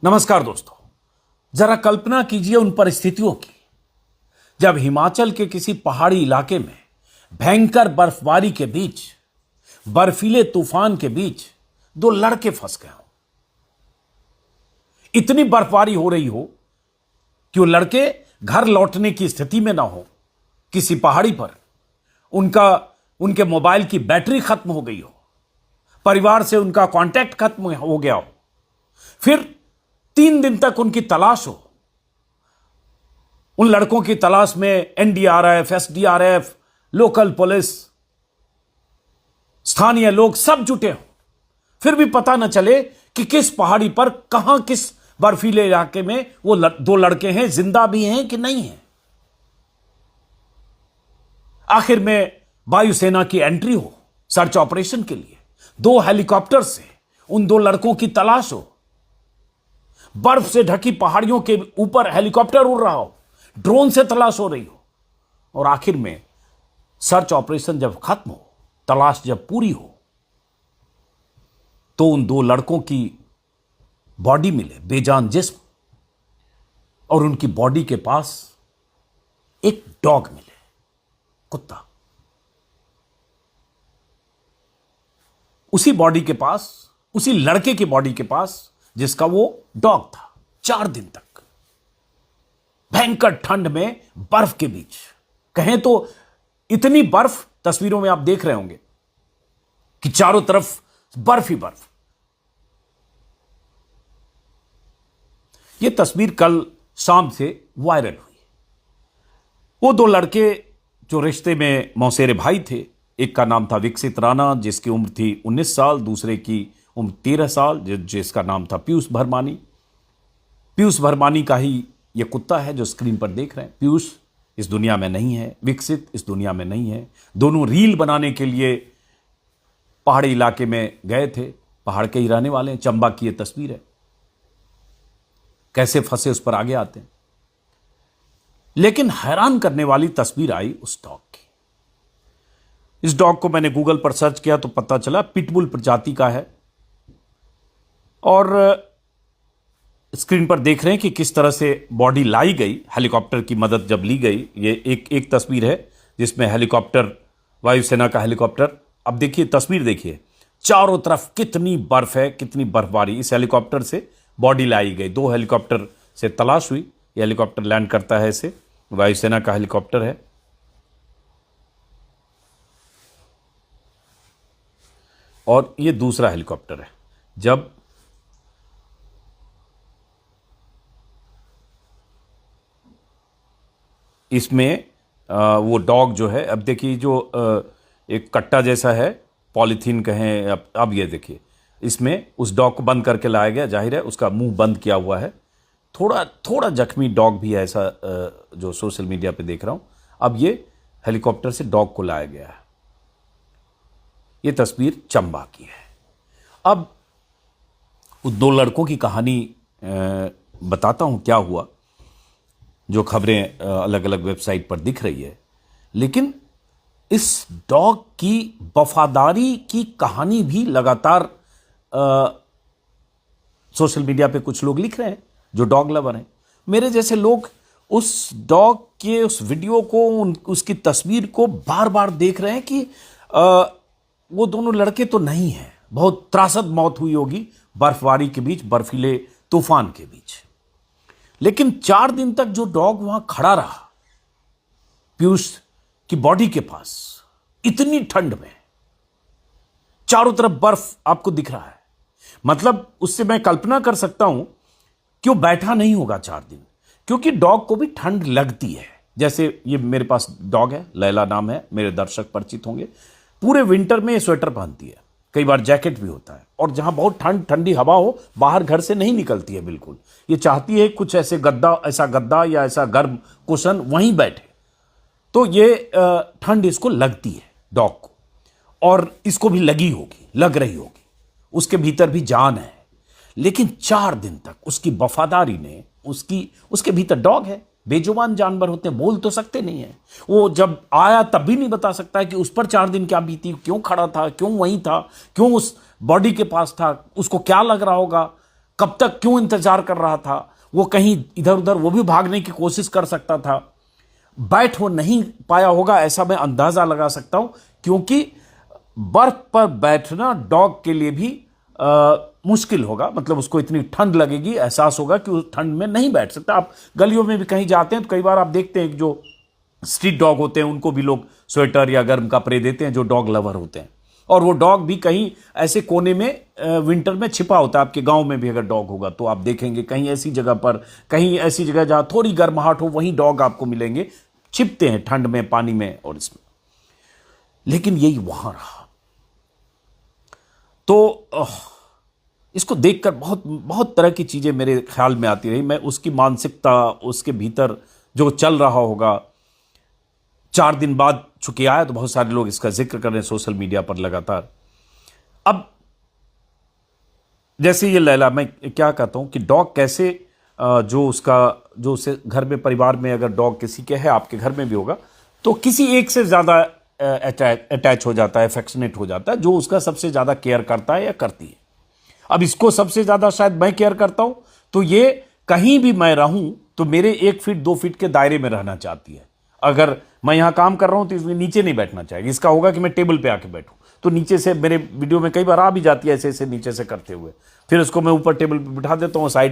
नमस्कार दोस्तों, जरा कल्पना कीजिए उन परिस्थितियों की जब हिमाचल के किसी पहाड़ी इलाके में भयंकर बर्फबारी के बीच, बर्फीले तूफान के बीच दो लड़के फंस गए हों। इतनी बर्फबारी हो रही हो कि वो लड़के घर लौटने की स्थिति में ना हो। किसी पहाड़ी पर उनके मोबाइल की बैटरी खत्म हो गई हो, परिवार से उनका कांटेक्ट खत्म हो गया हो, फिर 3 दिन तक उनकी तलाश हो। उन लड़कों की तलाश में एनडीआरएफ, एसडीआरएफ, लोकल पुलिस, स्थानीय लोग सब जुटे हो, फिर भी पता न चले कि किस पहाड़ी पर, कहां, किस बर्फीले इलाके में वो दो लड़के हैं, जिंदा भी हैं कि नहीं हैं। आखिर में वायुसेना की एंट्री हो सर्च ऑपरेशन के लिए, 2 हेलीकॉप्टर से उन 2 लड़कों की तलाश हो। बर्फ से ढकी पहाड़ियों के ऊपर हेलीकॉप्टर उड़ रहा हो, ड्रोन से तलाश हो रही हो, और आखिर में सर्च ऑपरेशन जब खत्म हो, तलाश जब पूरी हो, तो उन 2 लड़कों की बॉडी मिले, बेजान जिस्म, और उनकी बॉडी के पास एक डॉग मिले, कुत्ता। उसी बॉडी के पास, उसी लड़के की बॉडी के पास जिसका वो डॉग था। 4 दिन तक भयंकर ठंड में, बर्फ के बीच, कहें तो इतनी बर्फ, तस्वीरों में आप देख रहे होंगे कि चारों तरफ बर्फ ही बर्फ। यह तस्वीर कल शाम से वायरल हुई। वो 2 लड़के जो रिश्ते में मौसेरे भाई थे, एक का नाम था विकसित राणा जिसकी उम्र थी 19 साल, दूसरे की उम्र 13 साल जिसका नाम था पीयूष भरमानी। पीयूष भरमानी का ही यह कुत्ता है जो स्क्रीन पर देख रहे हैं। पीयूष इस दुनिया में नहीं है, विकसित इस दुनिया में नहीं है। दोनों रील बनाने के लिए पहाड़ी इलाके में गए थे, पहाड़ के ही रहने वाले हैं। चंबा की यह तस्वीर है, कैसे फंसे उस पर आगे आते हैं। लेकिन हैरान करने वाली तस्वीर आई उस डॉग की। इस डॉग को मैंने गूगल पर सर्च किया तो पता चला पिटबुल प्रजाति का है, और स्क्रीन पर देख रहे हैं कि किस तरह से बॉडी लाई गई, हेलीकॉप्टर की मदद जब ली गई। ये एक तस्वीर है जिसमें हेलीकॉप्टर, वायुसेना का हेलीकॉप्टर। अब देखिए तस्वीर, देखिए चारों तरफ कितनी बर्फ है, कितनी बर्फबारी। इस हेलीकॉप्टर से बॉडी लाई गई, 2 हेलीकॉप्टर से तलाश हुई। ये हेलीकॉप्टर लैंड करता है, इसे वायुसेना का हेलीकॉप्टर है। और ये दूसरा हेलीकॉप्टर है। जब इसमें वो डॉग जो है, अब देखिए जो एक कट्टा जैसा है, पॉलीथीन कहें, अब ये देखिए इसमें उस डॉग को बंद करके लाया गया। जाहिर है उसका मुंह बंद किया हुआ है। थोड़ा जख्मी डॉग भी है, ऐसा जो सोशल मीडिया पे देख रहा हूं। अब ये हेलीकॉप्टर से डॉग को लाया गया है। ये तस्वीर चंबा की है। अब उन 2 लड़कों की कहानी बताता हूं क्या हुआ, जो खबरें अलग अलग वेबसाइट पर दिख रही है। लेकिन इस डॉग की वफादारी की कहानी भी लगातार सोशल मीडिया पे कुछ लोग लिख रहे हैं जो डॉग लवर हैं। मेरे जैसे लोग उस डॉग के उस वीडियो को, उसकी तस्वीर को बार बार देख रहे हैं कि वो दोनों लड़के तो नहीं हैं। बहुत त्रासद मौत हुई होगी बर्फबारी के बीच, बर्फीले तूफान के बीच। लेकिन 4 दिन तक जो डॉग वहां खड़ा रहा पीयूष की बॉडी के पास, इतनी ठंड में, चारों तरफ बर्फ आपको दिख रहा है, मतलब उससे मैं कल्पना कर सकता हूं कि वो बैठा नहीं होगा 4 दिन, क्योंकि डॉग को भी ठंड लगती है। जैसे ये मेरे पास डॉग है, लैला नाम है, मेरे दर्शक परिचित होंगे। पूरे विंटर में ये स्वेटर पहनती है, कई बार जैकेट भी होता है, और जहां बहुत ठंडी हवा हो, बाहर घर से नहीं निकलती है बिल्कुल। ये चाहती है कुछ ऐसा गद्दा या ऐसा गर्म कुशन वहीं बैठे। तो ये ठंड इसको लगती है डॉग को, और इसको भी लग रही होगी। उसके भीतर भी जान है। लेकिन 4 दिन तक उसकी वफादारी ने, उसके भीतर डॉग है, बेजुबान जानवर होते हैं, बोल तो सकते नहीं है। वो जब आया तब भी नहीं बता सकता है कि उस पर 4 दिन क्या बीती, क्यों खड़ा था, क्यों वहीं था, क्यों उस बॉडी के पास था, उसको क्या लग रहा होगा, कब तक क्यों इंतजार कर रहा था, वो कहीं इधर उधर वो भी भागने की कोशिश कर सकता था, बैठ वो नहीं पाया होगा ऐसा मैं अंदाजा लगा सकता हूं, क्योंकि बर्फ पर बैठना डॉग के लिए भी मुश्किल होगा। मतलब उसको इतनी ठंड लगेगी, एहसास होगा कि उस ठंड में नहीं बैठ सकता। आप गलियों में भी कहीं जाते हैं तो कई बार आप देखते हैं कि जो स्ट्रीट डॉग होते हैं उनको भी लोग स्वेटर या गर्म कपड़े देते हैं, जो डॉग लवर होते हैं। और वो डॉग भी कहीं ऐसे कोने में विंटर में छिपा होता है। आपके गांव में भी अगर डॉग होगा तो आप देखेंगे कहीं ऐसी जगह पर, कहीं ऐसी जगह जहां थोड़ी गर्माहट हो, वहीं डॉग आपको मिलेंगे, छिपते हैं ठंड में, पानी में और इसमें। लेकिन यही वहां रहा। तो इसको देखकर बहुत बहुत तरह की चीजें मेरे ख्याल में आती रही। मैं उसकी मानसिकता, उसके भीतर जो चल रहा होगा, 4 दिन बाद चुके आया तो बहुत सारे लोग इसका जिक्र कर रहे हैं सोशल मीडिया पर लगातार। अब जैसे ये लैला, मैं क्या कहता हूं कि डॉग कैसे जो उसे घर में, परिवार में अगर डॉग किसी के है, आपके घर में भी होगा, तो किसी एक से ज्यादा अटैच हो जाता है, अफेक्शनेट हो जाता है, जो उसका सबसे ज्यादा केयर करता है या करती है। अब इसको सबसे ज्यादा शायद मैं केयर करता हूं, तो ये कहीं भी मैं रहूं तो मेरे 1 फीट 2 फीट के दायरे में रहना चाहती है। अगर मैं यहां काम कर रहा हूं तो इसमें नीचे नहीं बैठना चाहिए। इसका होगा कि मैं टेबल पे आके बैठूं, तो नीचे से मेरे वीडियो में कई बार आ भी जाती है ऐसे ऐसे नीचे से करते हुए, फिर उसको मैं ऊपर टेबल पे बिठा देता हूं, साइड में